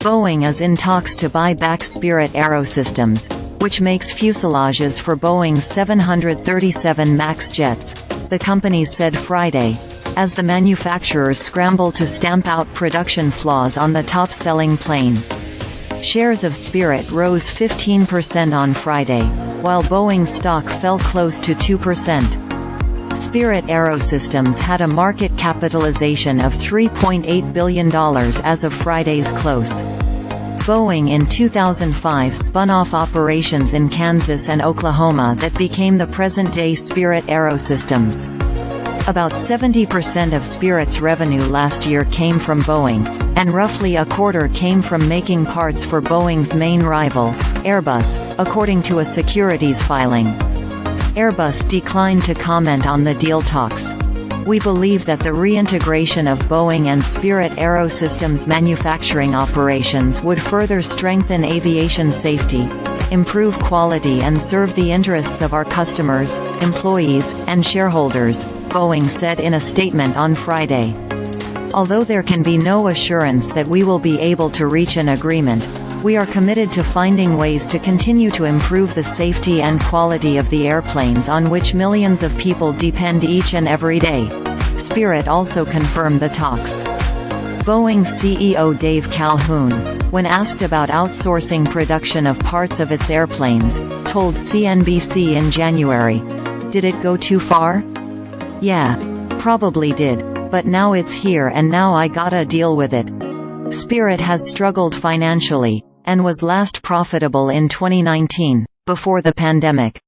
Boeing is in talks to buy back Spirit AeroSystems, which makes fuselages for Boeing's 737 MAX jets, the company said Friday, as the manufacturers scramble to stamp out production flaws on the top-selling plane. Shares of Spirit rose 15% on Friday, while Boeing's stock fell close to 2%. Spirit AeroSystems had a market capitalization of $3.8 billion as of Friday's close. Boeing in 2005 spun off operations in Kansas and Oklahoma that became the present-day Spirit AeroSystems. About 70% of Spirit's revenue last year came from Boeing, and roughly a quarter came from making parts for Boeing's main rival, Airbus, according to a securities filing. Airbus declined to comment on the deal talks. We believe that the reintegration of Boeing and Spirit AeroSystems manufacturing operations would further strengthen aviation safety, improve quality and serve the interests of our customers, employees, and shareholders, Boeing said in a statement on Friday. Although there can be no assurance that we will be able to reach an agreement, we are committed to finding ways to continue to improve the safety and quality of the airplanes on which millions of people depend each and every day. Spirit also confirmed the talks. Boeing CEO Dave Calhoun, when asked about outsourcing production of parts of its airplanes, told CNBC in January, "Did it go too far? Yeah, probably did, but now it's here and now I gotta deal with it." Spirit has struggled financially, and was last profitable in 2019, before the pandemic.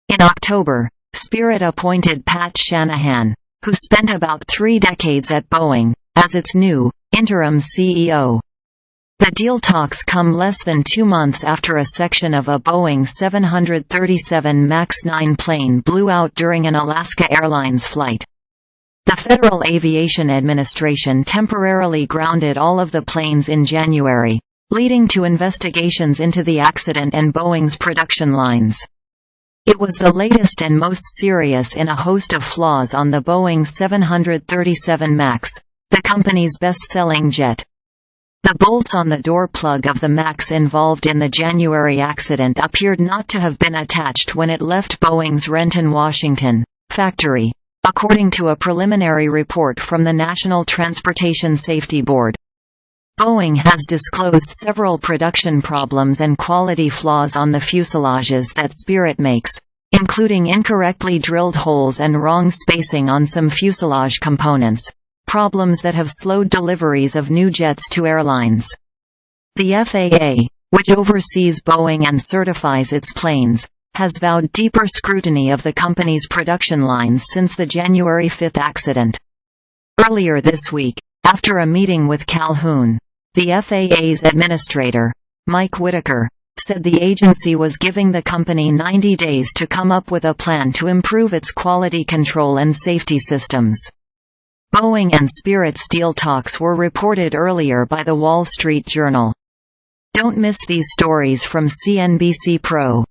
In October, Spirit appointed Pat Shanahan, who spent about 3 decades at Boeing, as its new, interim CEO. The deal talks come less than 2 months after a section of a Boeing 737 MAX 9 plane blew out during an Alaska Airlines flight. The Federal Aviation Administration temporarily grounded all of the planes in January, leading to investigations into the accident and Boeing's production lines. It was the latest and most serious in a host of flaws on the Boeing 737 MAX, the company's best-selling jet. The bolts on the door plug of the MAX involved in the January accident appeared not to have been attached when it left Boeing's Renton, Washington, factory, according to a preliminary report from the National Transportation Safety Board. Boeing has disclosed several production problems and quality flaws on the fuselages that Spirit makes, including incorrectly drilled holes and wrong spacing on some fuselage components, problems that have slowed deliveries of new jets to airlines. The FAA, which oversees Boeing and certifies its planes, has vowed deeper scrutiny of the company's production lines since the January 5 accident. Earlier this week, after a meeting with Calhoun, the FAA's administrator, Mike Whitaker, said the agency was giving the company 90 days to come up with a plan to improve its quality control and safety systems. Boeing and Spirit's deal talks were reported earlier by The Wall Street Journal. Don't miss these stories from CNBC PRO.